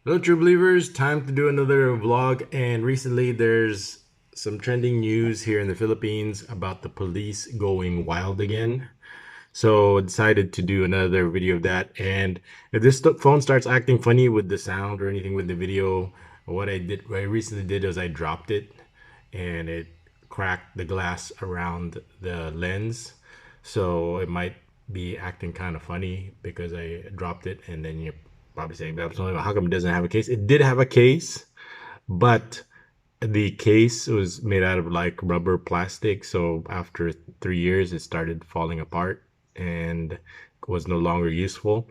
Hello, true believers. Time to do another vlog. And recently, there's some trending news here in the Philippines about the police going wild again. So I decided to do another video of that. And if this phone starts acting funny with the sound or anything with the video, what I recently did was I dropped it, and it cracked the glass around the lens. So it might be acting kind of funny because I dropped it, and then you're probably saying, how come it doesn't have a case? It did have a case, but the case was made out of like rubber plastic. So after 3 years, it started falling apart and was no longer useful.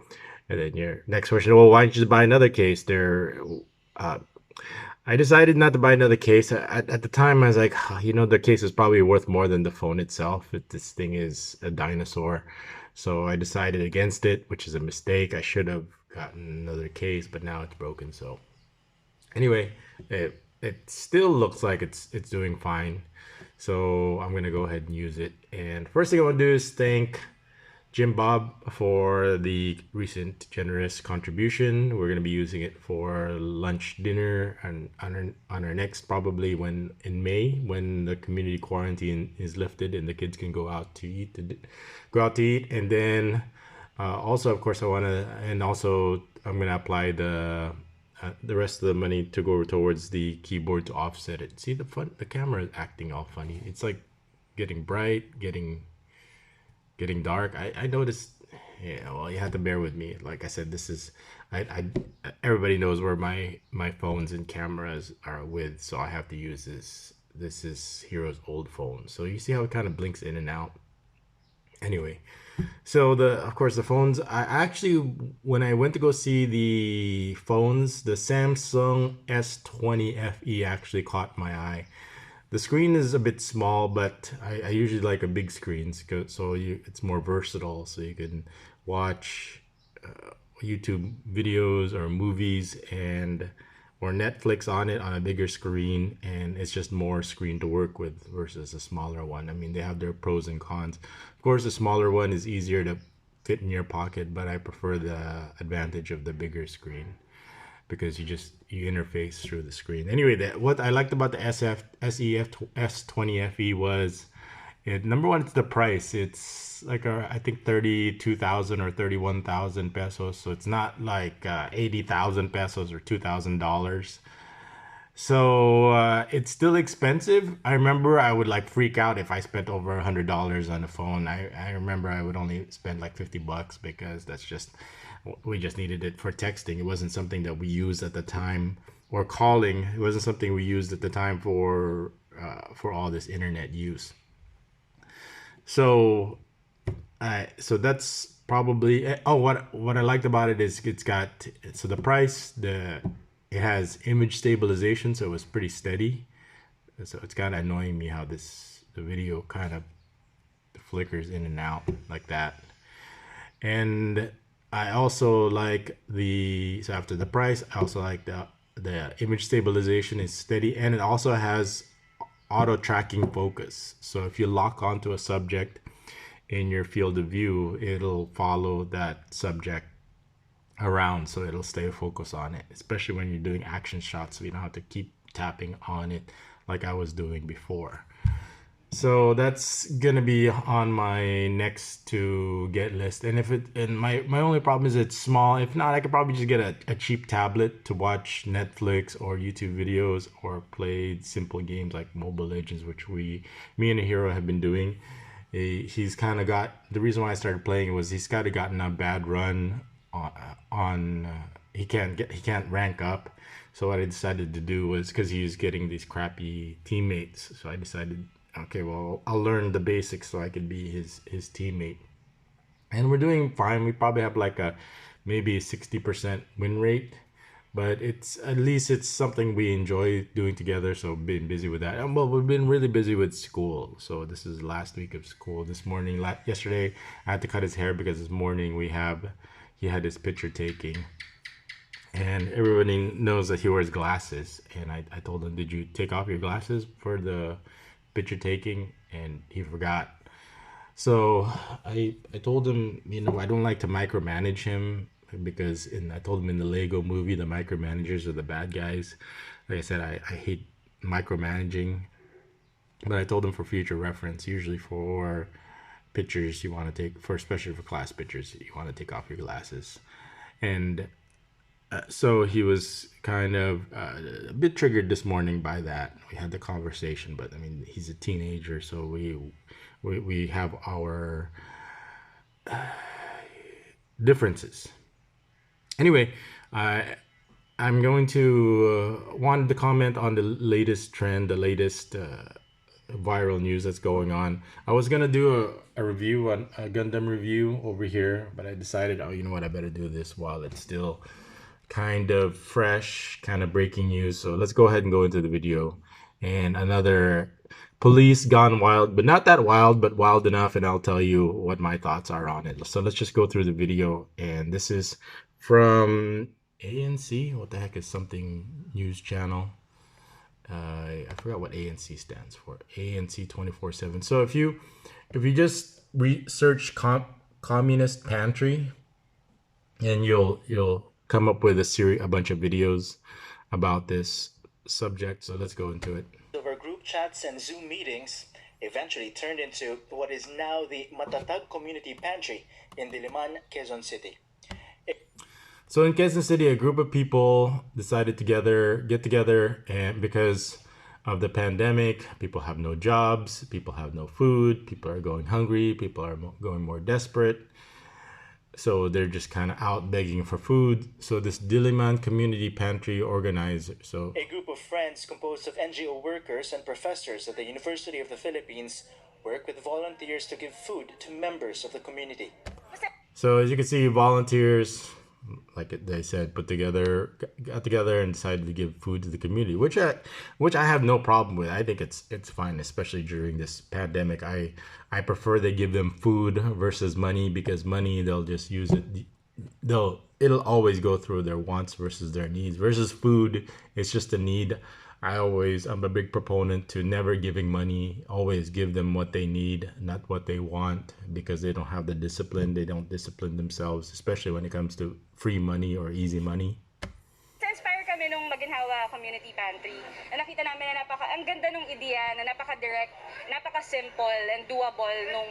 And then your next question, well, why don't you just buy another case? Uh, I decided not to buy another case. At the time, I was like, the case is probably worth more than the phone itself. This thing is a dinosaur. So I decided against it, which is a mistake. I should have gotten another case, but now it's broken. So anyway, it still looks like it's doing fine. So I'm gonna go ahead and use it. And first thing I want to do is thank Jim Bob for the recent generous contribution. We're going to be using it for lunch, dinner, and on our next, probably when in May, when the community quarantine is lifted and the kids can go out to eat. And then also, of course, I'm going to apply the rest of the money to go towards the keyboard to offset it. See the camera is acting all funny. It's like getting bright, getting dark. I noticed. Yeah, well, you have to bear with me. Like I said, this is I everybody knows where my phones and cameras are with, so I have to use this. This is Hero's old phone, so you see how it kind of blinks in and out. Anyway, so of course the phones. I actually, when I went to go see the phones, the Samsung S20 FE actually caught my eye. The screen is a bit small, but I usually like a big screen, so it's more versatile. So you can watch YouTube videos or movies and or Netflix on it on a bigger screen, and it's just more screen to work with versus a smaller one. I mean, they have their pros and cons. Of course, the smaller one is easier to fit in your pocket, but I prefer the advantage of the bigger screen because you interface through the screen. Anyway, what I liked about the S20 FE was number one, it's the price. It's like I think 32,000 or 31,000 pesos. So it's not like 80,000 pesos or $2,000. So it's still expensive. I remember I would like freak out if I spent over $100 on a phone. I remember I would only spend like $50 because we just needed it for texting. It wasn't something that we used at the time, or calling. It wasn't something we used at the time for all this internet use. So so that's probably what I liked about it is it's got, so the price, it has image stabilization, so it was pretty steady. So it's kind of annoying me how the video kind of flickers in and out like that. And I also like so after the price, I also like the image stabilization is steady, and it also has auto tracking focus. So if you lock onto a subject in your field of view, it'll follow that subject around, so it'll stay focused on it, especially when you're doing action shots, so you don't have to keep tapping on it like I was doing before. So that's gonna be on my next to get list. And my only problem is it's small. If not, I could probably just get a cheap tablet to watch Netflix or YouTube videos or play simple games like Mobile Legends, which me and a hero have been doing. He's kind of got, the reason why I started playing it was he's kind of gotten a bad run on he can't rank up. So what I decided to do was, because he was getting these crappy teammates, so I decided, okay, well, I'll learn the basics so I could be his teammate. And we're doing fine. We probably have like maybe a 60% win rate, but at least it's something we enjoy doing together. So been busy with that. And well, we've been really busy with school. So this is last week of school. This morning, yesterday, I had to cut his hair because this morning he had his picture taking. And everybody knows that he wears glasses. And I told him, did you take off your glasses for the picture taking? And he forgot. So I told him, I don't like to micromanage him because I told him in the Lego movie, the micromanagers are the bad guys. Like I said, I hate micromanaging, but I told him for future reference, usually for pictures you want to take, for especially for class pictures, you want to take off your glasses. And so he was kind of a bit triggered this morning by that. We had the conversation, but I mean, he's a teenager, so we have our differences. Anyway, I'm going to wanted to comment on the latest trend, the latest viral news that's going on. I was gonna do a review on a Gundam review over here, but I decided, oh, you know what, I better do this while it's still kind of fresh, kind of breaking news. So let's go ahead and go into the video. And another police gone wild, but not that wild, but wild enough, and I'll tell you what my thoughts are on it. So let's just go through the video. And this is from ANC. What the heck is something news channel? I forgot what ANC stands for. ANC 24/7. So if you just search communist pantry, and you'll come up with a bunch of videos about this subject. So let's go into it. Over group chats and Zoom meetings eventually turned into what is now the Matatag Community Pantry in Diliman, Quezon City. So in Quezon City, a group of people decided to get together, and because of the pandemic, people have no jobs, people have no food, people are going hungry, people are going more desperate. So they're just kind of out begging for food. So this Diliman Community Pantry organizer. So a group of friends composed of NGO workers and professors at the University of the Philippines work with volunteers to give food to members of the community. So as you can see, volunteers, like they said, got together and decided to give food to the community, which I have no problem with. I think it's fine, especially during this pandemic. I prefer they give them food versus money, because money, they'll just use it. It'll always go through their wants versus their needs. Versus food, it's just a need. I'm a big proponent to never giving money. Always give them what they need, not what they want, because they don't have the discipline. They don't discipline themselves, especially when it comes to free money or easy money. Inspire kami nung Maginhawa Community Pantry. Na nakita namin na ang ganda nung ideya, na napaka-direct, napaka-simple and doable nung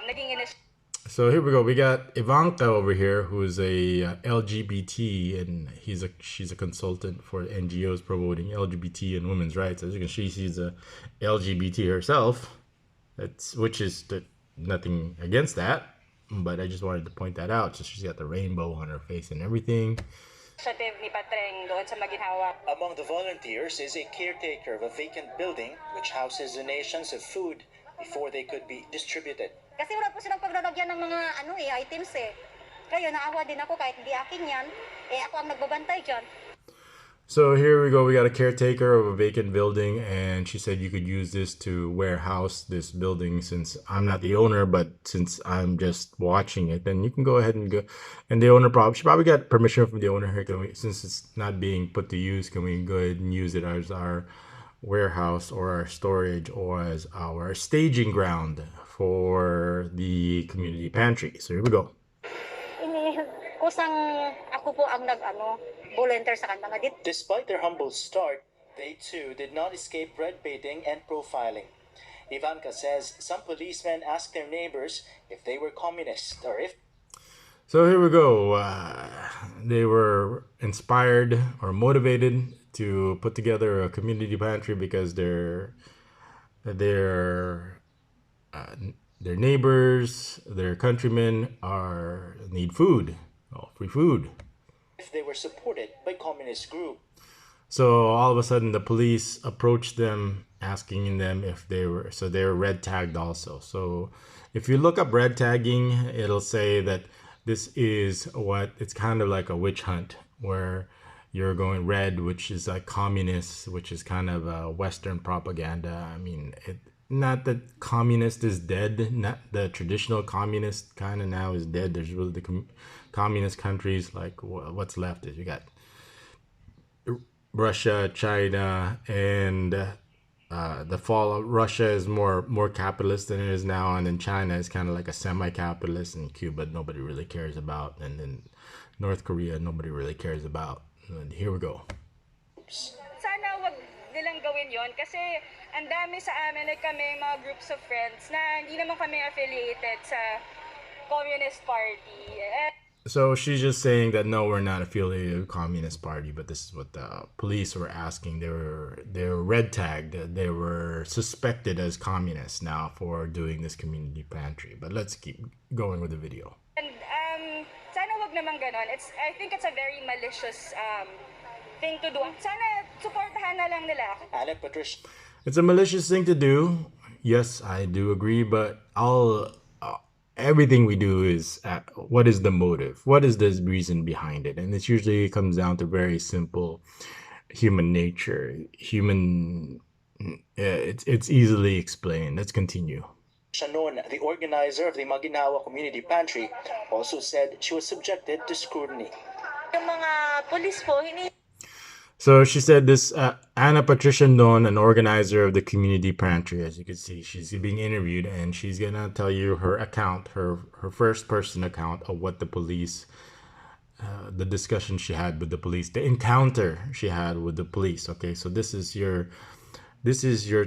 naging initiative. So here we go. We got Ivanka over here, who is a LGBT, and she's a consultant for NGOs promoting LGBT and women's rights. As you can see, she's a LGBT herself. Which is nothing against that, but I just wanted to point that out. So she's got the rainbow on her face and everything. Among the volunteers is a caretaker of a vacant building which houses donations of food before they could be distributed. Kasi wala po silang paglalagyan ng mga items eh. Kaya naawa din ako kahit hindi akin yan. Ako ang nagbabantay dyan. So here we go. We got a caretaker of a vacant building, and she said you could use this to warehouse this building. Since I'm not the owner, but since I'm just watching it, then you can go ahead and go. And the owner she probably got permission from the owner here. Since it's not being put to use, can we go ahead and use it as our warehouse or our storage or as our staging ground for the community pantry? So here we go. Kusang ako po ang volunteer sa kanila. Despite their humble start, they too did not escape red baiting and profiling. Ivanka says some policemen asked their neighbors if they were communist or if. So here we go. They were inspired or motivated to put together a community pantry because their neighbors, their countrymen need food, free food. If they were supported by communist group. So all of a sudden the police approached them asking them if they were red tagged also. So if you look up red tagging, it'll say that this is it's kind of like a witch hunt where you're going red, which is like communist, which is kind of a Western propaganda. I mean, not that communist is dead, not the traditional communist kind of now is dead. There's really the communist countries, like what's left is you got Russia, China, and the fall of Russia is more capitalist than it is now, and then China is kind of like a semi-capitalist, and Cuba nobody really cares about, and then North Korea nobody really cares about. And here we go. Sana wag nilang gawin yon kasi ang dami sa amin, like kami, mga groups of friends na hindi naman kami affiliated sa Communist Party. So she's just saying that no, we're not affiliated with Communist Party, but this is what the police were asking. They were red tagged. They were suspected as communists now for doing this community pantry. But let's keep going with the video. And sana wag naman ganon. I think it's a very malicious thing to do. Sana supportahan na lang nila. Alec, Patricia. It's a malicious thing to do. Yes, I do agree, but everything we do is what is the motive? What is the reason behind it? And it usually comes down to very simple human nature. It's easily explained. Let's continue. Shannon, the organizer of the Maginhawa Community Pantry, also said she was subjected to scrutiny. Yung mga police po, So she said this Anna Patricia Don, an organizer of the community pantry, as you can see, she's being interviewed, and she's gonna tell you her account, her first person account of what the police, the discussion she had with the police, the encounter she had with the police. Okay, so this is your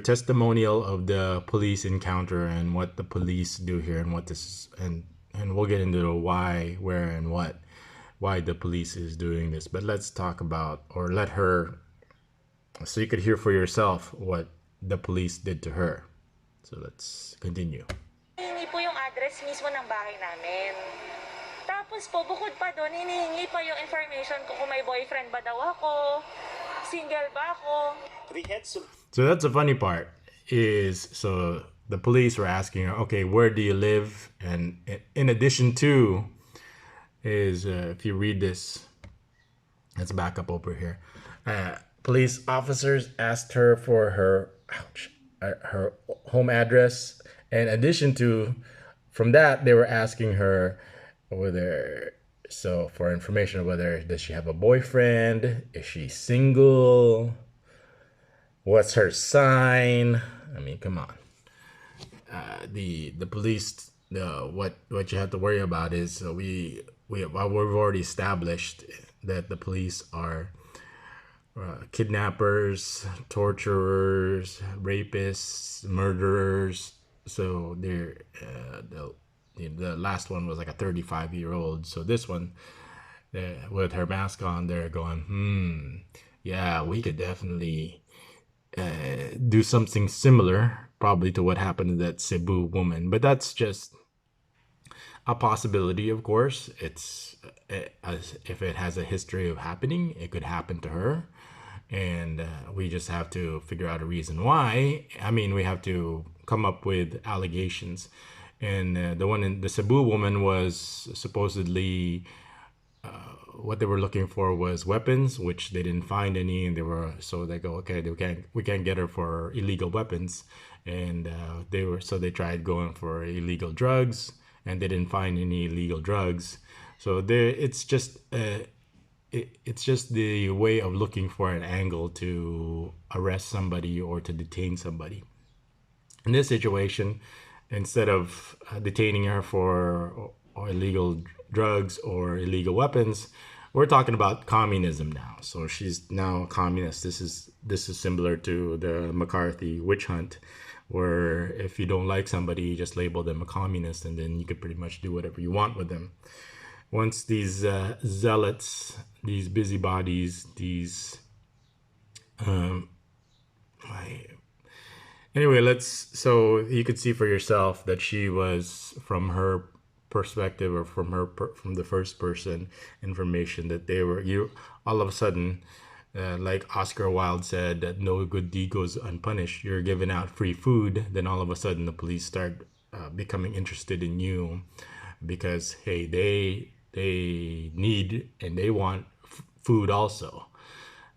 testimonial of the police encounter and what the police do here, and what this, and we'll get into the why, where, and why the police is doing this. But let's talk about, or let her, so you could hear for yourself what the police did to her. So let's continue. Hinihingi po yung address mismo ng bahay namin. Tapos po, bukod pa doon, hinihingi pa yung information ko kung may boyfriend ba daw ako, single ba ako. So that's the funny part, is so the police were asking her, okay, where do you live? And in addition to, is if you read this, let's back up over here. Police officers asked her for her home address. In addition to, from that, they were asking her whether, so for information of whether does she have a boyfriend, is she single, what's her sign. I mean, come on. The police, what you have to worry about is we've already established that the police are kidnappers, torturers, rapists, murderers. So they're the last one was like a 35-year-old. So this one, with her mask on, they're going, yeah, we could definitely do something similar, probably to what happened to that Cebu woman. But that's just a possibility, of course. It's if it has a history of happening, it could happen to her, and we just have to figure out a reason why. I mean, we have to come up with allegations, and the one in the Cebu woman was supposedly what they were looking for was weapons, which they didn't find any, and they go, okay, we can't get her for illegal weapons, and they tried going for illegal drugs, and they didn't find any illegal drugs. So it's just the way of looking for an angle to arrest somebody or to detain somebody. In this situation, instead of detaining her for illegal drugs or illegal weapons, we're talking about communism now. So she's now a communist. This is similar to the McCarthy witch hunt, where if you don't like somebody, you just label them a communist, and then you could pretty much do whatever you want with them. Once these zealots, these busybodies, these anyway, so you could see for yourself that she was, from her perspective, or from the first person information, that they were, all of a sudden, like Oscar Wilde said, that no good deed goes unpunished. You're giving out free food, then all of a sudden the police start becoming interested in you, because hey, they need and they want food also.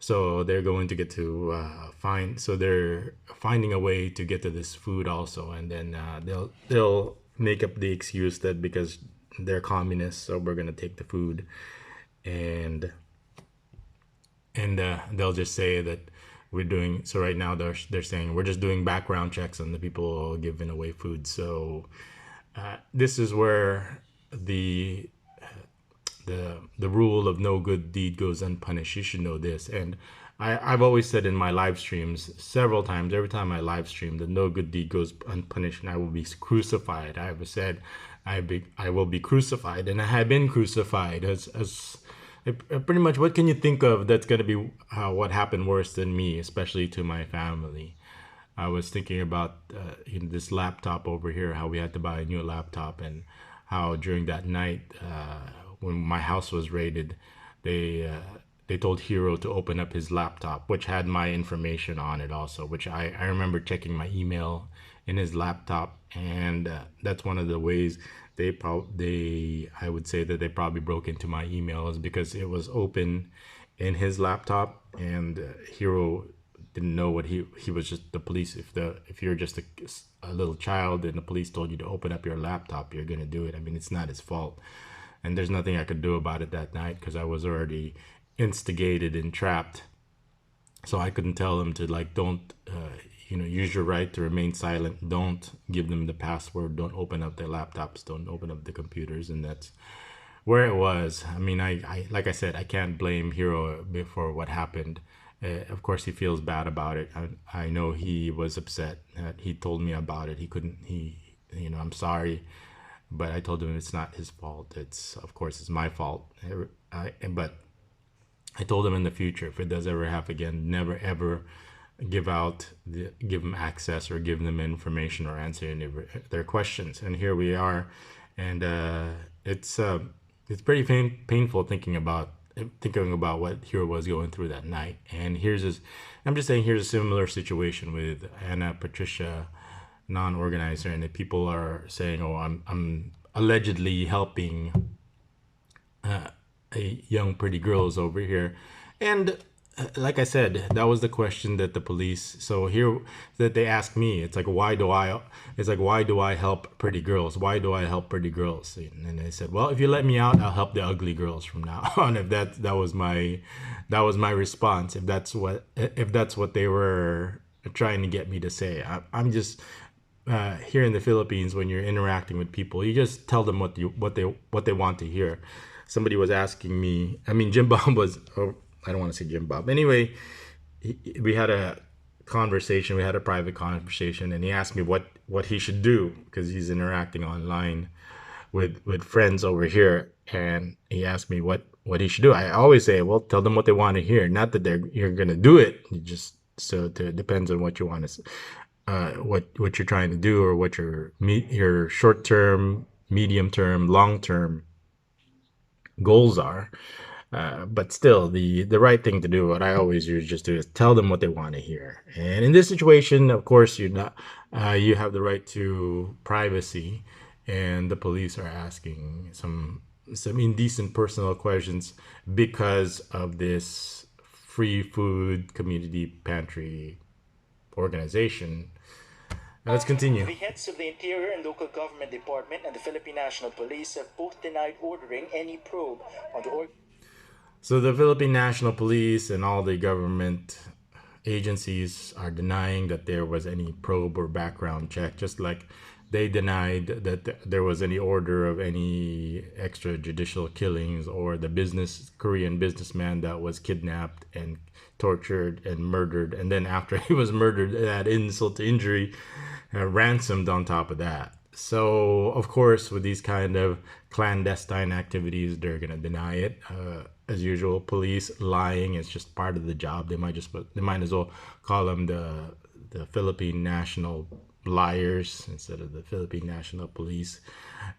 So they're going to get to they're finding a way to get to this food also, and then they'll make up the excuse that because they're communists, so we're gonna take the food, and they'll just say that we're doing. So right now they're saying we're just doing background checks on the people giving away food. So this is where the the rule of no good deed goes unpunished. You should know this. And I've always said in my live streams several times, every time I live stream, that no good deed goes unpunished and I will be crucified. I have said I will be crucified, and I have been crucified as pretty much. What can you think of that's going to be what happened worse than me, especially to my family? I was thinking about this laptop over here, how we had to buy a new laptop, and how during that night when my house was raided, they they told Hero to open up his laptop, which had my information on it also, which I remember checking my email in his laptop, and that's one of the ways they I would say that they probably broke into my emails, because it was open in his laptop, and Hero didn't know what he was just the police. If you're just a little child and the police told you to open up your laptop, you're gonna do it. I mean, it's not his fault, and there's nothing I could do about it that night because I was already instigated and trapped. So I couldn't tell them to, like, don't use your right to remain silent, don't give them the password, don't open up their laptops, don't open up the computers. And that's where it was. I mean, I like I said, I can't blame Hero for what happened. Of course he feels bad about it. I know he was upset. He told me about it. He couldn't I'm sorry, but I told him it's not his fault. Of course it's my fault. But I told him in the future, if it does ever happen again, never ever give them access or give them information or answer any of their questions. And here we are, and it's pretty painful thinking about what Hero was going through that night. And here's a similar situation with Anna, Patricia, non-organizer, and the people are saying, oh, I'm allegedly helping a young pretty girls over here. And like I said, that was the question that the police, so here that they asked me, it's like why do I help pretty girls, why do I help pretty girls? And they said, well, if you let me out, I'll help the ugly girls from now on. If that was my response, if that's what they were trying to get me to say. I'm just here in the Philippines, when you're interacting with people, you just tell them what they want to hear. Somebody was asking me, I mean, Jim Bob was, I don't want to say Jim Bob. Anyway, we had a conversation, we had a private conversation, and he asked me what he should do, because he's interacting online with friends over here. And he asked me what he should do. I always say, well, tell them what they want to hear. Not that you're going to do it. It depends on what you want to, what you're trying to do, or what your short-term, medium-term, long-term goals are. But still, the right thing to do, what I always just do, is tell them what they want to hear. And in this situation, of course, you have the right to privacy, and the police are asking some indecent personal questions because of this free food community pantry organization. Let's continue. The heads of the Interior and Local Government Department and the Philippine National Police have both denied ordering any probe on the So the Philippine National Police and all the government agencies are denying that there was any probe or background check, just like they denied that there was any order of any extrajudicial killings, or the Korean businessman that was kidnapped and tortured and murdered, and then after he was murdered, that insult to injury, ransomed on top of that. So of course, with these kind of clandestine activities, they're gonna deny it. As usual, police lying is just part of the job. They might as well call them the Philippine National Liars instead of the Philippine National Police.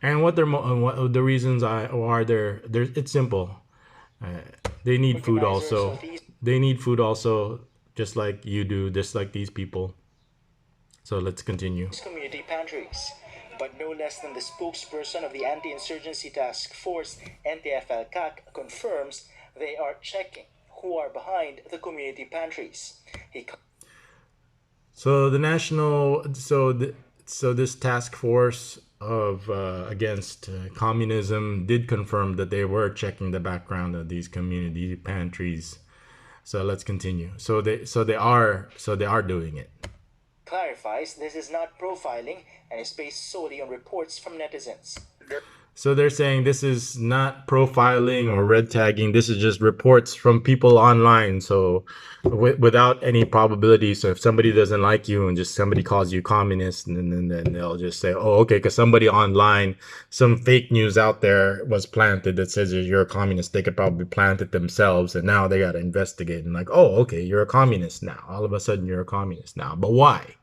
And what the reasons are there? It's simple. They need food also. They need food also, just like you do, just like these people. So let's continue. Community pantries. But no less than the spokesperson of the Anti-Insurgency Task Force, NTF-CAC, confirms they are checking who are behind the community pantries. This task force of against communism did confirm that they were checking the background of these community pantries. So let's continue. So they are doing it. Clarifies this is not profiling and is based solely on reports from netizens. So they're saying this is not profiling or red tagging. This is just reports from people online. So without any probability. So if somebody doesn't like you and just somebody calls you communist, and then they'll just say, oh, okay, because somebody online, some fake news out there was planted that says you're a communist. They could probably plant it themselves. And now they got to investigate and like, oh, okay, you're a communist now. All of a sudden you're a communist now. But why?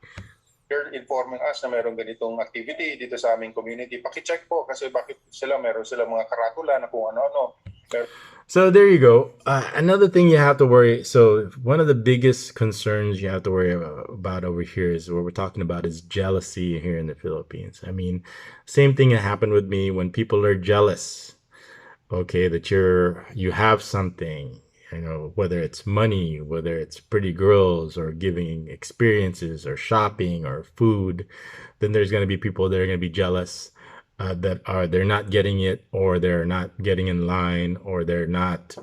You're informing us na meron ganitong activity dito sa aming community. Paki-check po kasi bakit meron sila mga karatula na kung ano-ano. So there you go. Another thing you have to worry. So one of the biggest concerns you have to worry about over here is what we're talking about is jealousy here in the Philippines. I mean, same thing that happened with me when people are jealous. Okay, that you have something, whether it's money, whether it's pretty girls or giving experiences or shopping or food, then there's going to be people that are going to be jealous, they're not getting it, or they're not getting in line, or they're not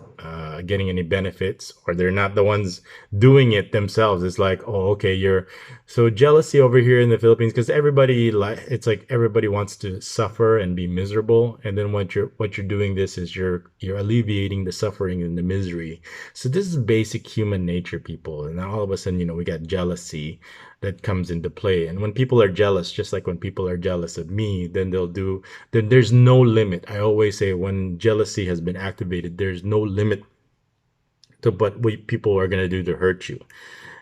getting any benefits, or they're not the ones doing it themselves. It's like, oh, okay, you're so jealousy over here in the Philippines because it's like everybody wants to suffer and be miserable, and then what you're doing this is you're alleviating the suffering and the misery. So this is basic human nature, people, and now all of a sudden we got jealousy that comes into play. And when people are jealous, just like when people are jealous of me, then there's no limit. I always say when jealousy has been activated, there's no limit to what people are going to do to hurt you.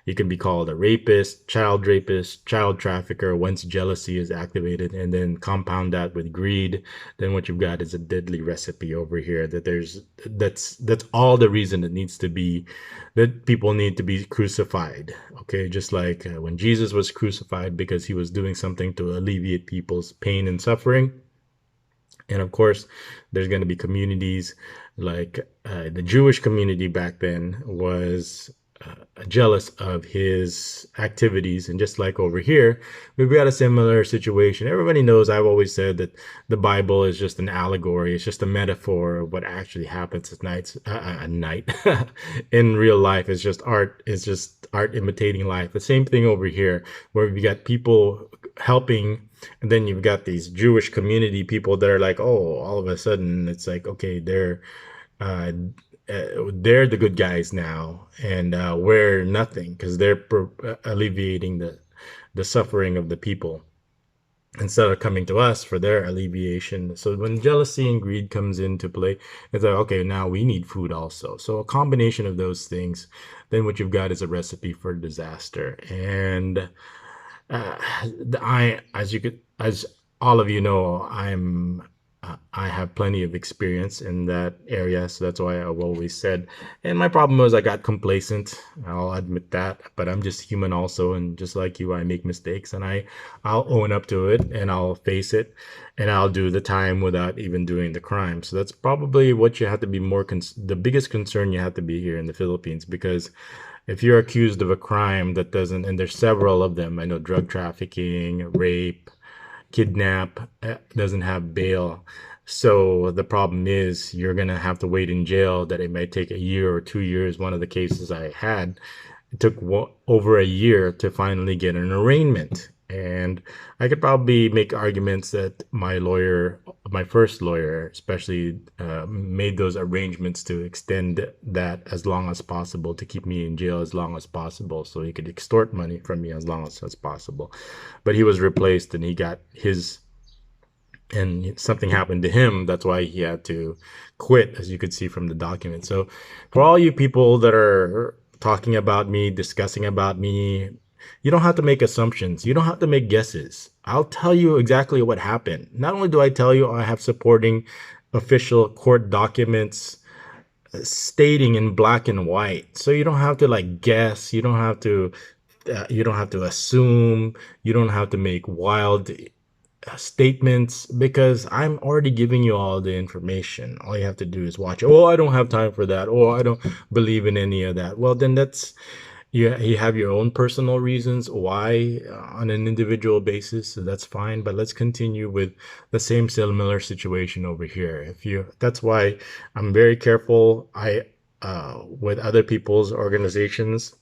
You can be called a rapist, child trafficker once jealousy is activated, and then compound that with greed. Then what you've got is a deadly recipe over here that's all the reason that people need to be crucified. Okay, just like when Jesus was crucified because he was doing something to alleviate people's pain and suffering. And of course, there's going to be communities like the Jewish community back then was jealous of his activities. And just like over here, we've got a similar situation. Everybody knows I've always said that the Bible is just an allegory. It's just a metaphor of what actually happens at night. In real life. It's just art. It's just art imitating life. The same thing over here, where we got people helping, and then you've got these Jewish community people that are like, oh, all of a sudden it's like, okay, they're the good guys now, and we're nothing because they're alleviating the suffering of the people instead of coming to us for their alleviation. So when jealousy and greed comes into play, it's like, okay, now we need food also. So a combination of those things, then what you've got is a recipe for disaster. And as all of you know, I have plenty of experience in that area, so that's why I've always said. And my problem was I got complacent. I'll admit that, but I'm just human also, and just like you, I make mistakes, and I'll own up to it, and I'll face it, and I'll do the time without even doing the crime. So that's probably what you have to be the biggest concern you have to be here in the Philippines, because if you're accused of a crime that doesn't, and there's several of them, I know drug trafficking, rape, kidnap, doesn't have bail. So the problem is you're going to have to wait in jail, that it may take a year or 2 years. One of the cases I had, it took over a year to finally get an arraignment. And I could probably make arguments that my first lawyer especially, made those arrangements to extend that as long as possible, to keep me in jail as long as possible, so he could extort money from me as long as possible. But he was replaced, and he got and something happened to him. That's why he had to quit, as you could see from the document. So for all you people that are talking about me, discussing about me, you don't have to make assumptions. You don't have to make guesses. I'll tell you exactly what happened. Not only do I tell you, I have supporting official court documents stating in black and white. So you don't have to guess. You don't have to assume. You don't have to make wild statements, because I'm already giving you all the information. All you have to do is watch. Oh, I don't have time for that. Oh, I don't believe in any of that. Well, then you have your own personal reasons why, on an individual basis, so that's fine. But let's continue with the similar situation over here. That's why I'm very careful. with other people's organizations.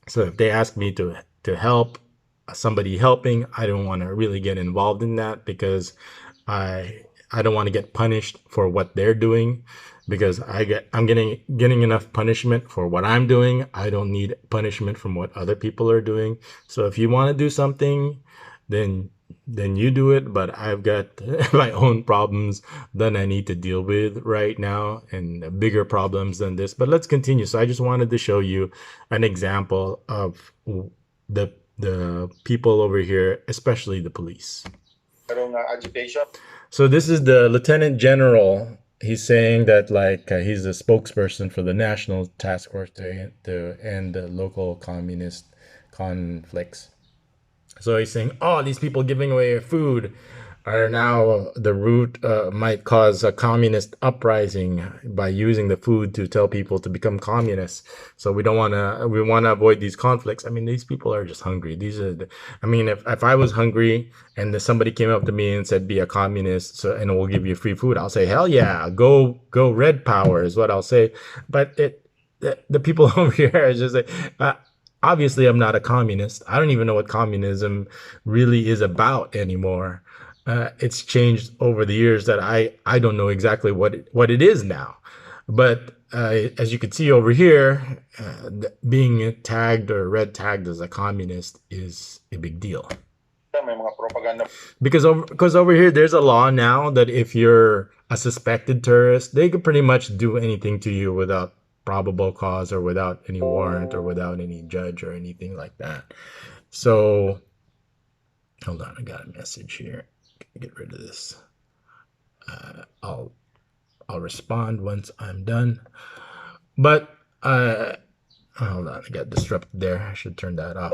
So if they ask me to help somebody helping, I don't want to really get involved in that because I don't want to get punished for what they're doing because I'm getting enough punishment for what I'm doing. I don't need punishment from what other people are doing. So if you want to do something, then you do it, but I've got my own problems that I need to deal with right now and bigger problems than this. But let's continue. So I just wanted to show you an example of the people over here, especially the police. Agitation. So this is the Lieutenant General. He's saying that like he's a spokesperson for the National Task Force to end the local communist conflicts. So he's saying, oh, these people giving away food are now the root, might cause a communist uprising by using the food to tell people to become communists. So we want to avoid these conflicts. I mean, these people are just hungry. I mean, if I was hungry and somebody came up to me and said, be a communist, and we'll give you free food, I'll say, hell yeah, go red power is what I'll say. But the people over here are just like, obviously I'm not a communist. I don't even know what communism really is about anymore. It's changed over the years that I don't know exactly what it is now. But as you can see over here, being tagged or red tagged as a communist is a big deal. May mga propaganda. Because over here, there's a law now that if you're a suspected terrorist, they could pretty much do anything to you without probable cause or without any warrant or without any judge or anything like that. So, hold on, I got a message here. Get rid of this. I'll respond once I'm done. But hold on, I got disrupted there. I should turn that off.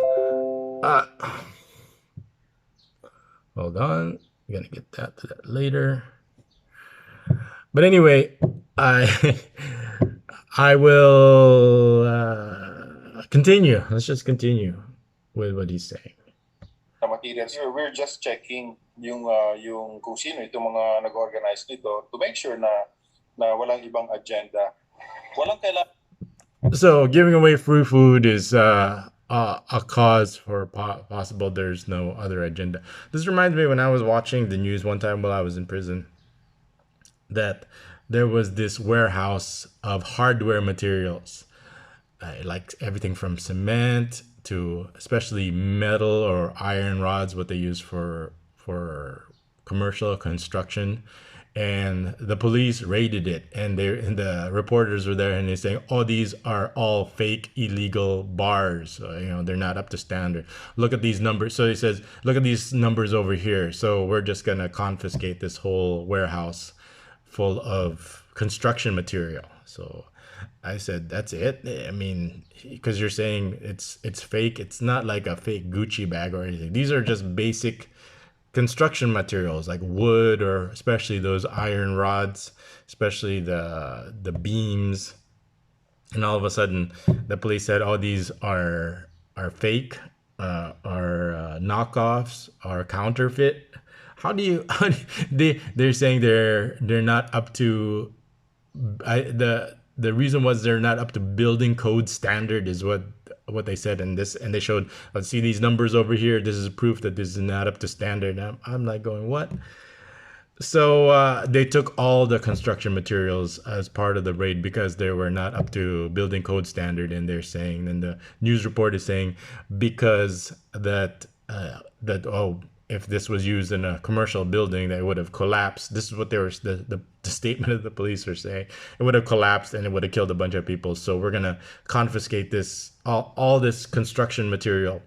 Hold on, I'm gonna get to that later. But anyway, I will continue. Let's just continue with what he's saying. Materials here, we're just checking yung kung sino itong mga nag-organize nito to make sure na walang ibang agenda. Walang kailangan. So giving away free food is a cause for possible there's no other agenda. This reminds me when I was watching the news one time while I was in prison that there was this warehouse of hardware materials, like everything from cement to especially metal or iron rods, what they use for commercial construction. And the police raided it, and the reporters were there, and they're saying, "Oh, these are all fake, illegal bars. They're not up to standard. Look at these numbers." So he says, "Look at these numbers over here. So we're just gonna confiscate this whole warehouse full of construction material." So I said, "That's it." I mean, because you're saying it's fake. It's not like a fake Gucci bag or anything. These are just basic construction materials like wood, or especially those iron rods, especially the beams. And all of a sudden the police said, "Oh, these are fake, are knockoffs, are counterfeit." They're saying they're not up to the reason was they're not up to building code standard is what they said. And they showed, let's see these numbers over here, this is proof that this is not up to standard. I'm like going, what? So they took all the construction materials as part of the raid because they were not up to building code standard. And they're saying, and the news report is saying, because if this was used in a commercial building, they would have collapsed. This is what they were, the statement of the police are saying. It would have collapsed and it would have killed a bunch of people. So we're going to confiscate all this construction material.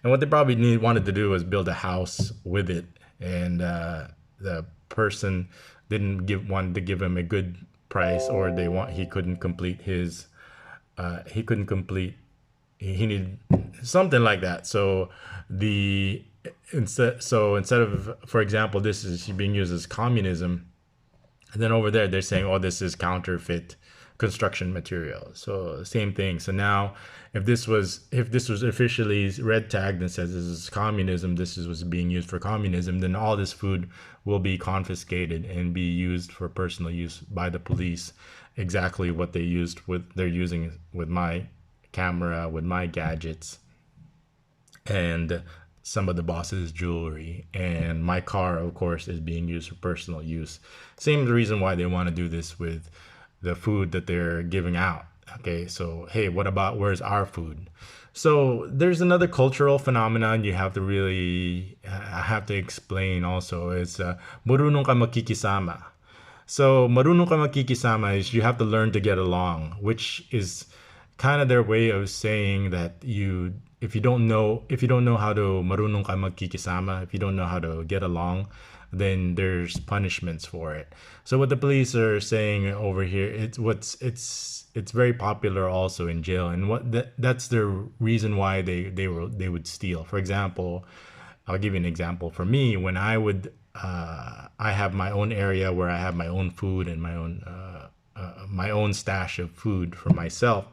And what they probably wanted to do was build a house with it. And the person wanted to give him a good price, or he couldn't complete his, he needed something like that. So instead of, for example, this is being used as communism, and then over there they're saying, "Oh, this is counterfeit construction material. So same thing. So now if this was officially red tagged and says this is communism, was being used for communism, then all this food will be confiscated and be used for personal use by the police. Exactly what they're using with my camera, with my gadgets, and some of the boss's jewelry, and my car, of course, is being used for personal use. Same reason why they want to do this with the food that they're giving out. Okay, so hey, what about where's our food? So there's another cultural phenomenon you have to really I have to explain also. It's marunong ka makikisama. So marunong ka makikisama is you have to learn to get along, which is kind of their way of saying that if you don't know how to marunong ka magkikisama, if you don't know how to get along, then there's punishments for it. So what the police are saying over here, it's very popular also in jail, and that's the reason why they would steal. For example, I'll give you an example. For me, when I have my own area where I have my own food and my own stash of food for myself.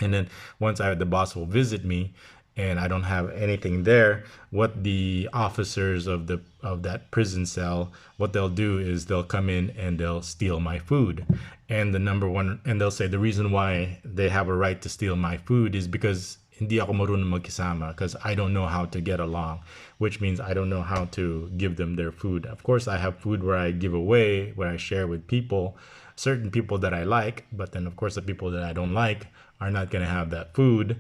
And then once the boss will visit me and I don't have anything there, what the officers of that prison cell, what they'll do is they'll come in and they'll steal my food. And and they'll say the reason why they have a right to steal my food is because hindi ako marunong magkisama, because I don't know how to get along, which means I don't know how to give them their food. Of course, I have food where I give away, where I share with people, certain people that I like, but then of course the people that I don't like are not going to have that food,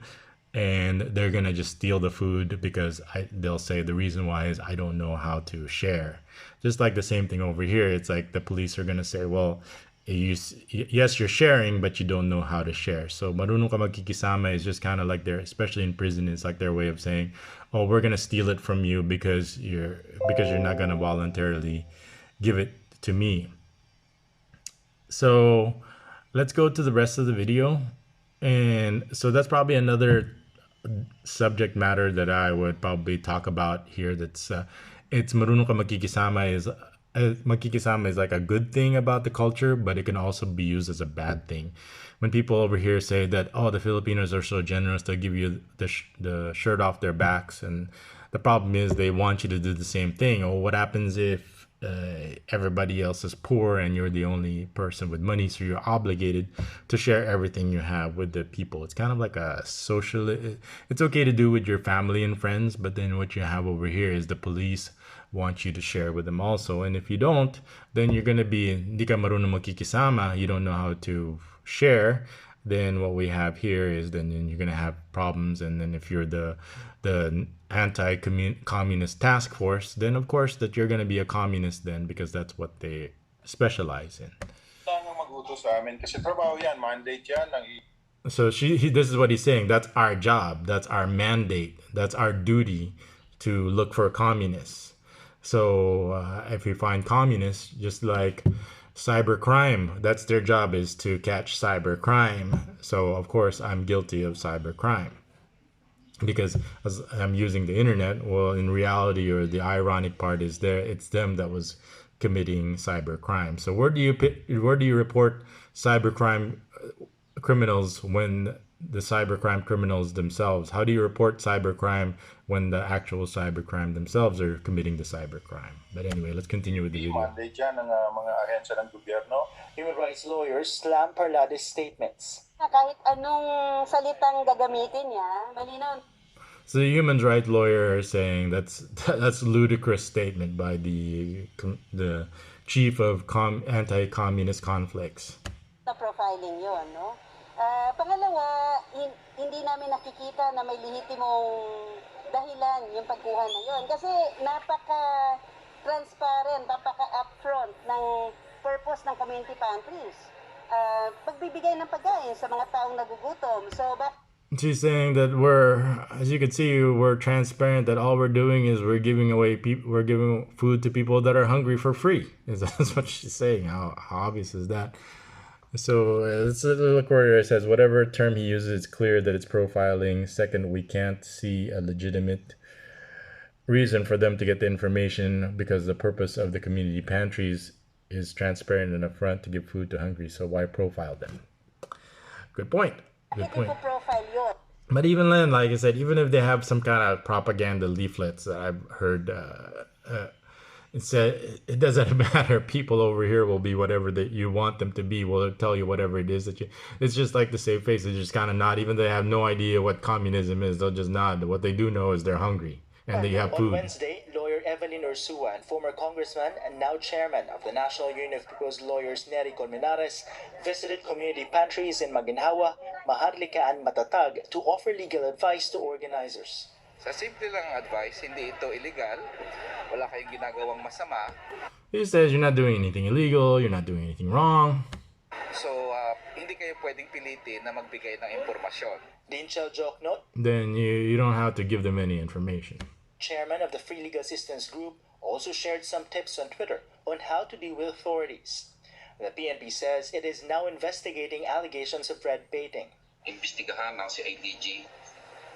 and they're going to just steal the food because they'll say the reason why is I don't know how to share. Just like the same thing over here, it's like the police are going to say, well, yes, you're sharing, but you don't know how to share. So marunong ka magkikisama is just kind of like especially in prison, it's like their way of saying, oh, we're going to steal it from you because you're not going to voluntarily give it to me. So let's go to the rest of the video. And so that's probably another subject matter that I would probably talk about here. That's it's marunong ka makikisama is makikisama is like a good thing about the culture, but it can also be used as a bad thing. When people over here say that, oh, the Filipinos are so generous, they'll give you the shirt off their backs, and the problem is they want you to do the same thing. Or what happens if everybody else is poor and you're the only person with money, so you're obligated to share everything you have with the people. It's kind of like a social, it's okay to do with your family and friends, but then what you have over here is the police want you to share with them also. And if you don't, then you're going to be hindi ka marunong makikisama, you don't know how to share. Then what we have here is then you're going to have problems. And then if you're the anti-communist task force, then of course that you're going to be a communist then, because that's what they specialize in. So this is what he's saying. That's our job. That's our mandate. That's our duty to look for communists. So if we find communists, just like cybercrime, that's their job, is to catch cybercrime. So of course I'm guilty of cybercrime because as I'm using the internet. Well, in reality, or the ironic part is it's them that was committing cybercrime. So where do you report cybercrime criminals when the cybercrime criminals themselves? How do you report cybercrime when the actual cybercrime themselves are committing the cybercrime? But anyway, let's continue with the video. Human rights lawyers slam Parlade's statements. Kahit anong salitang gagamitin niya, malinaw. So the human rights lawyer is saying that's a ludicrous statement by the chief of anti-communist conflicts. Na profiling yon, no? Pangalawa, hindi namin nakikita na may lehitimong dahilan yung pagkuha na yon. Kasi napaka-transparent, napaka-upfront ng purpose ng community pantries. Pagbibigay ng pagkain sa mga taong nagugutom. So, she's saying that as you can see, we're transparent, that all we're doing is we're giving food to people that are hungry for free. That's what she's saying. How obvious is that? So let's look where it says, whatever term he uses, it's clear that it's profiling. Second, we can't see a legitimate reason for them to get the information because the purpose of the community pantries is transparent and upfront to give food to hungry. So why profile them? Good point. Good point. Profile yun. But even then, like I said, even if they have some kind of propaganda leaflets that I've heard, it said it doesn't matter. People over here will be whatever that you want them to be. Will tell you whatever it is that you. It's just like the save face. They just kind of nod. Even they have no idea what communism is. They'll just nod. What they do know is they're hungry and they have On food. Wednesday, lawyer Evelyn Ursua and former congressman and now chairman of the National Union of Proposed Lawyers Nery Colmenares visited community pantries in Maginhawa, Maharlika and Matatag to offer legal advice to organizers. Sa simple lang advice, hindi ito illegal. Wala kayong ginagawang masama. He says you're not doing anything illegal. You're not doing anything wrong. So, hindi kayo pwedeng pilitin na magbigay ng impormasyon. Dean Joke note, Then you don't have to give them any information. chairman of the Free Legal Assistance Group, also shared some tips on Twitter on how to deal with authorities. The PNP says it is now investigating allegations of red baiting. Imbestigahan ng CIDG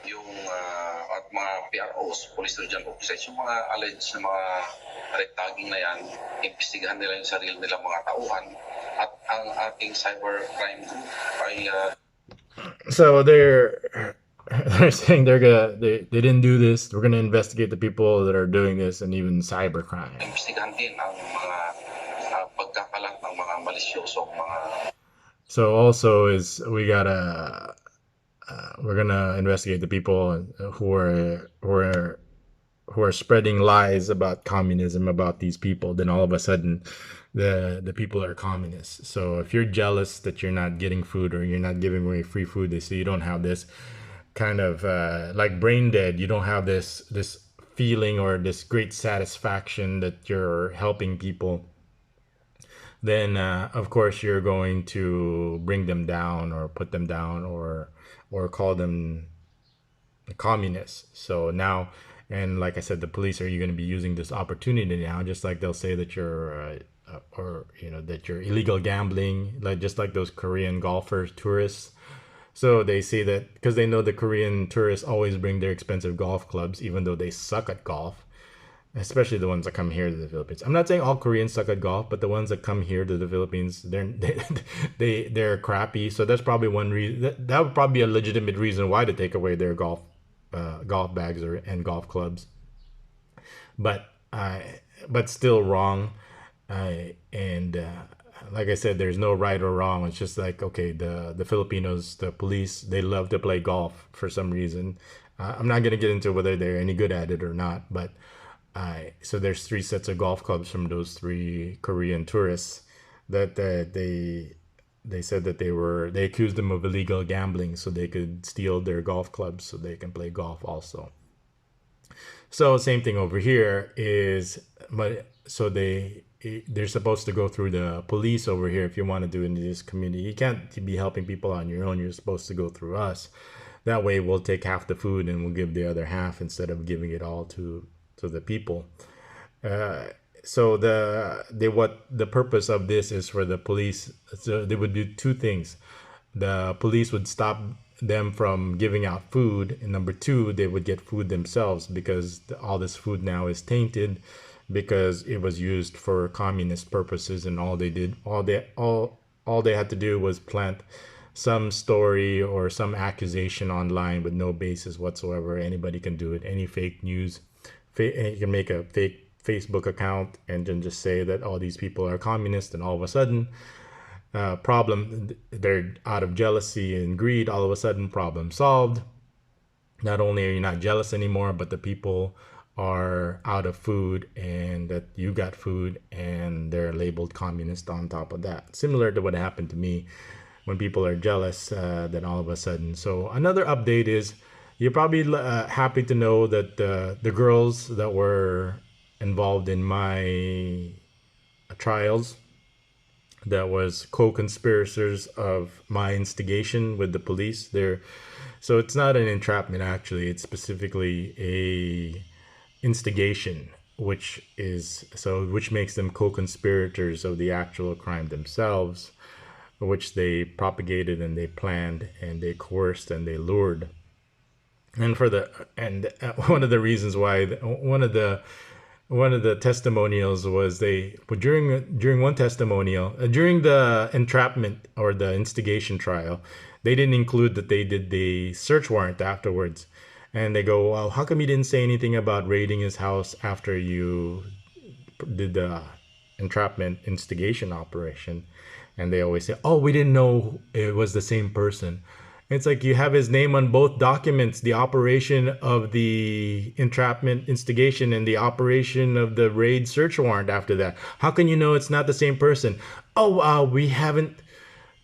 yung at mga PROs, Police Regional Officers, yung mga alleged na mga red tagging na yan, imbestigahan nila yung sarili nilang mga tauhan at ang ating cybercrime group ay So they're saying they didn't do this. We're gonna investigate the people that are doing this and even cybercrime. imbestigahan din ang mga pagkakalat ng mga malisyosong mga. So also is we're gonna investigate the people who are spreading lies about communism about these people. Then all of a sudden, the people are communists. So if you're jealous that you're not getting food or you're not giving away free food, they say you don't have this kind of like brain dead. You don't have this feeling or this great satisfaction that you're helping people. Then of course you're going to bring them down or put them down or call them communists. So now, and like I said, the police are going to be using this opportunity now, just like they'll say that you're or that you're illegal gambling, like just like those Korean golfers, tourists. So they say that because they know the Korean tourists always bring their expensive golf clubs, even though they suck at golf, especially the ones that come here to the Philippines. I'm not saying all Koreans suck at golf, but the ones that come here to the Philippines, they're crappy. So that's probably one reason. That would probably be a legitimate reason why to take away their golf bags and golf clubs. But still wrong. Like I said, there's no right or wrong. It's just like, okay, the Filipinos, the police, they love to play golf for some reason. I'm not gonna get into whether they're any good at it or not, but so there's 3 sets of golf clubs from those 3 Korean tourists that they said that they accused them of illegal gambling so they could steal their golf clubs so they can play golf also. So same thing over here is, but so they're supposed to go through the police over here. If you want to do it in this community, you can't be helping people on your own. You're supposed to go through us. That way we'll take half the food and we'll give the other half instead of giving it all to the people. So the purpose of this is for the police. So they would do 2 things. The police would stop them from giving out food, and number 2, they would get food themselves because all this food now is tainted because it was used for communist purposes, and all they had to do was plant some story or some accusation online with no basis whatsoever. Anybody can do it. Any fake news. You can make a fake Facebook account and then just say that all these people are communists, and all of a sudden they're out of jealousy and greed, all of a sudden problem solved. Not only are you not jealous anymore, but the people are out of food and that you got food and they're labeled communist on top of that. Similar to what happened to me when people are jealous, then all of a sudden. So another update is you're probably happy to know that the girls that were involved in my trials, that was co-conspirators of my instigation with the police. So it's not an entrapment, actually. It's specifically a instigation, which makes them co-conspirators of the actual crime themselves, which they propagated and they planned and they coerced and they lured. And one of the reasons why, one of the one of the testimonials was they during one testimonial during the entrapment or the instigation trial, they didn't include that they did the search warrant afterwards, and they go, well, how come you didn't say anything about raiding his house after you did the entrapment instigation operation? And they always say, oh, we didn't know it was the same person. It's like you have his name on both documents, the operation of the entrapment instigation and the operation of the raid search warrant after that. How can you know it's not the same person? Oh, we haven't,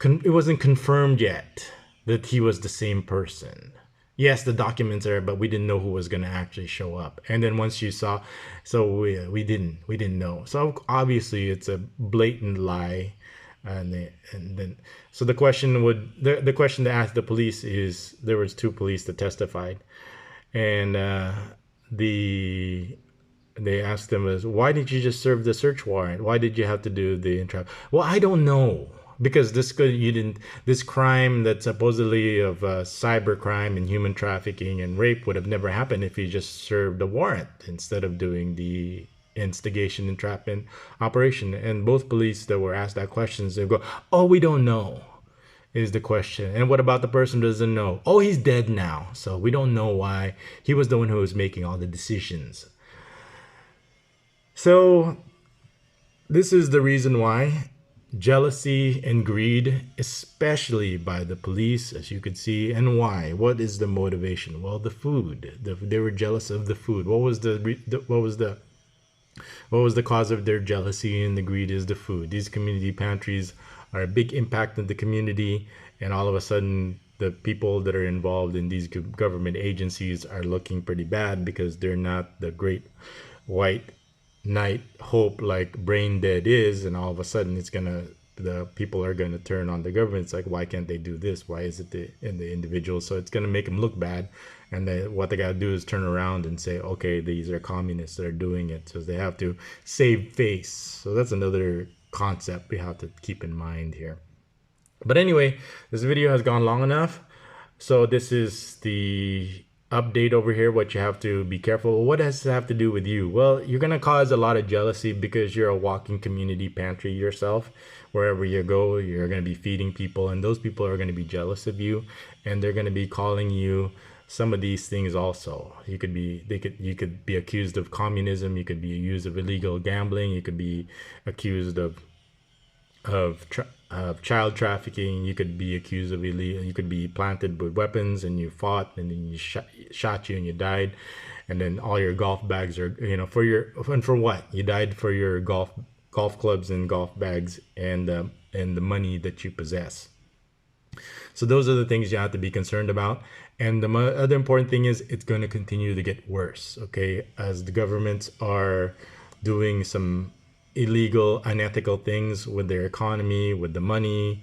it wasn't confirmed yet that he was the same person. Yes, the documents are, but we didn't know who was going to actually show up. And then once you saw, so we didn't know. So obviously it's a blatant lie. And then so the question the question to ask the police is, there was two police that testified, and they asked them is, why did you just serve the search warrant? Why did you have to do the entrap? Well, I don't know, because this crime that supposedly of cyber crime and human trafficking and rape would have never happened if you just served a warrant instead of doing the instigation entrapment operation. And both police that were asked that questions, they go, oh, we don't know, is the question. And what about the person who doesn't know? Oh, he's dead now, so we don't know why. He was the one who was making all the decisions. So this is the reason why jealousy and greed, especially by the police, as you could see. And why? What is the motivation? Well, the food. They were jealous of the food. What was the cause of their jealousy and the greed? Is the food. These community pantries are a big impact in the community, and all of a sudden the people that are involved in these government agencies are looking pretty bad because they're not the great white knight hope like Brain Dead is, and all of a sudden the people are gonna turn on the government. It's like, why can't they do this? Why is it the individual? So it's gonna make them look bad, and what they gotta do is turn around and say, okay, these are communists that are doing it, so they have to save face. So that's another concept we have to keep in mind here. But anyway, this video has gone long enough, so this is the update over here, what you have to be careful. What does it have to do with you? Well, you're going to cause a lot of jealousy because you're a walking community pantry yourself. Wherever you go, you're going to be feeding people, and those people are going to be jealous of you, and they're going to be calling you some of these things also. You could be accused of communism, you could be accused of illegal gambling, you could be accused of child trafficking, you could be accused of illegal, you could be planted with weapons and you fought, and then you shot you and you died, and then all your golf bags are, for what you died, for your golf clubs and golf bags and the money that you possess. So those are the things you have to be concerned about. And the other important thing is, it's going to continue to get worse, okay, as the governments are doing some illegal, unethical things with their economy, with the money,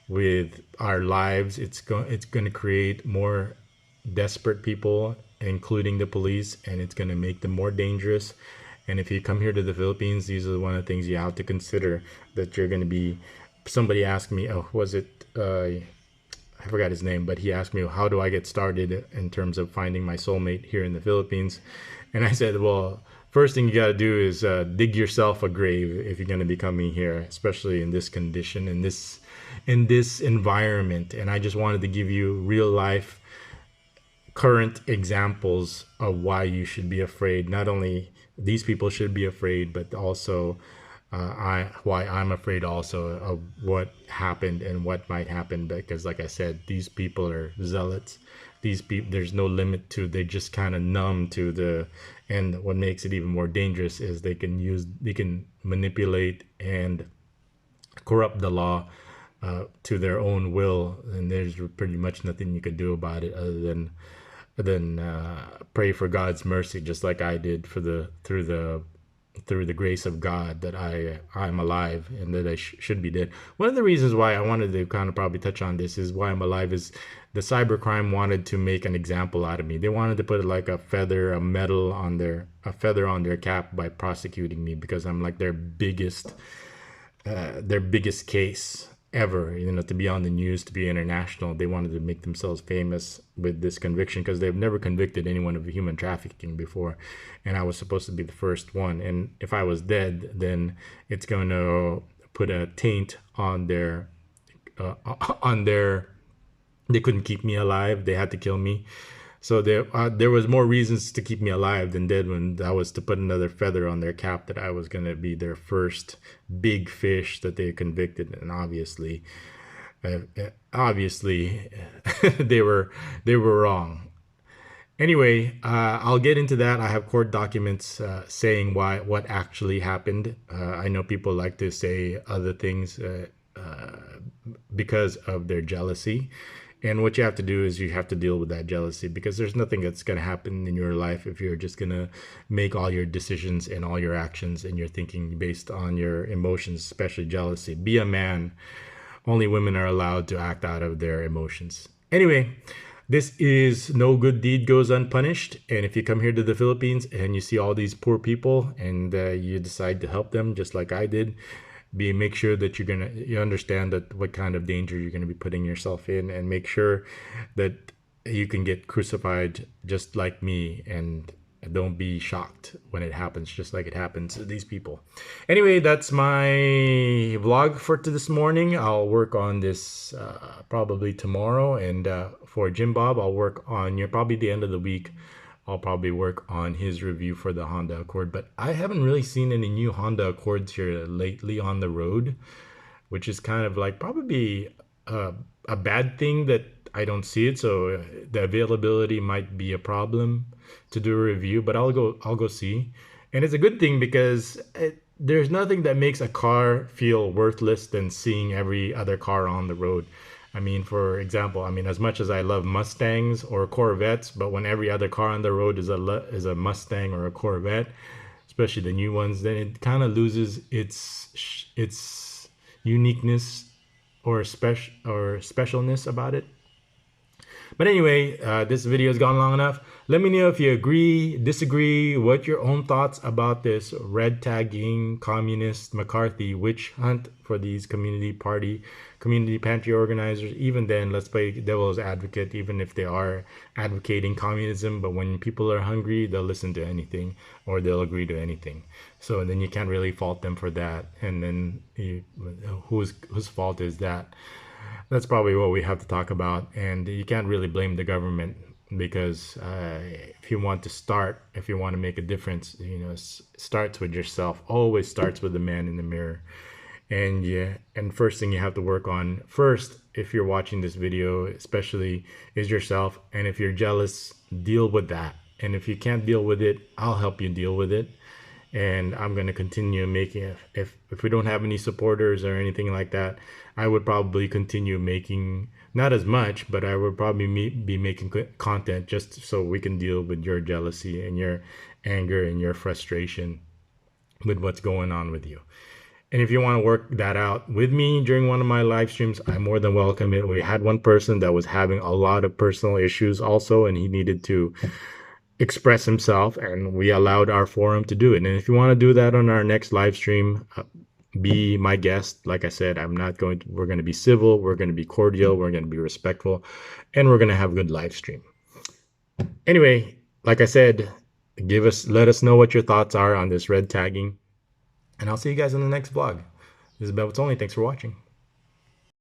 with our lives. It's going to create more desperate people, including the police, and it's going to make them more dangerous. And if you come here to the Philippines, these are one of the things you have to consider, that you're going to be. Somebody asked me, I forgot his name, but he asked me, how do I get started in terms of finding my soulmate here in the Philippines? And I said, well, first thing you got to do is dig yourself a grave if you're going to be coming here, especially in this condition, in this environment. And I just wanted to give you real life, current examples of why you should be afraid. Not only these people should be afraid, but also why I'm afraid also of what happened and what might happen. Because like I said, these people are zealots. These people, there's no limit to, they're just kind of numb to the, and what makes it even more dangerous is they can manipulate and corrupt the law to their own will, and there's pretty much nothing you could do about it other than pray for God's mercy, just like I did through the grace of God, that I'm alive and that I should be dead. One of the reasons why I wanted to kind of probably touch on this is why I'm alive is the cybercrime wanted to make an example out of me. They wanted to put like a feather on their cap by prosecuting me, because I'm like their biggest case. ever, to be on the news, to be international. They wanted to make themselves famous with this conviction because they've never convicted anyone of human trafficking before, and I was supposed to be the first one. And if I was dead, then it's going to put a taint on their on their they couldn't keep me alive. They had to kill me. So there was more reasons to keep me alive than dead, when that was to put another feather on their cap that I was going to be their first big fish that they convicted. And obviously, obviously, they were wrong. Anyway, I'll get into that. I have court documents saying what actually happened. I know people like to say other things because of their jealousy. And what you have to do is you have to deal with that jealousy, because there's nothing that's going to happen in your life if you're just going to make all your decisions and all your actions and your thinking based on your emotions, especially jealousy. Be a man. Only women are allowed to act out of their emotions. Anyway, this is No Good Deed Goes Unpunished. And if you come here to the Philippines and you see all these poor people and you decide to help them just like I did, make sure that you understand that what kind of danger you're going to be putting yourself in, and make sure that you can get crucified just like me, and don't be shocked when it happens just like it happens to these people. Anyway, that's my vlog for this morning. I'll work on this probably tomorrow, and for Jim Bob, I'll work on probably the end of the week. I'll probably work on his review for the Honda Accord, but I haven't really seen any new Honda Accords here lately on the road, which is kind of like probably a bad thing that I don't see it. So the availability might be a problem to do a review, but I'll go see. And it's a good thing because there's nothing that makes a car feel worthless than seeing every other car on the road. I mean, for example, as much as I love Mustangs or Corvettes, but when every other car on the road is a Mustang or a Corvette, especially the new ones, then it kind of loses its uniqueness or specialness about it. But anyway, this video has gone long enough. Let me know if you agree, disagree, what your own thoughts about this red tagging, communist, McCarthy witch hunt for these community pantry organizers. Even then, let's play devil's advocate, even if they are advocating communism, but when people are hungry, they'll listen to anything or they'll agree to anything. So then you can't really fault them for that. And then whose fault is that? That's probably what we have to talk about. And you can't really blame the government, because if you want to make a difference, starts with yourself. Always starts with the man in the mirror. And first thing you have to work on first, if you're watching this video especially, is yourself. And if you're jealous, deal with that. And if you can't deal with it, I'll help you deal with it. And I'm going to continue making, if we don't have any supporters or anything like that, I would probably continue making, not as much, but I would probably be making content just so we can deal with your jealousy and your anger and your frustration with what's going on with you. And if you want to work that out with me during one of my live streams, I'm more than welcome it. We had one person that was having a lot of personal issues also, and he needed to express himself, and we allowed our forum to do it. And if you want to do that on our next live stream, be my guest. Like I said, we're going to be civil, we're going to be cordial, we're going to be respectful, and we're going to have a good live stream. Anyway, like I said, let us know what your thoughts are on this red tagging, and I'll see you guys in the next vlog. This is Bev Tony. Thanks for watching.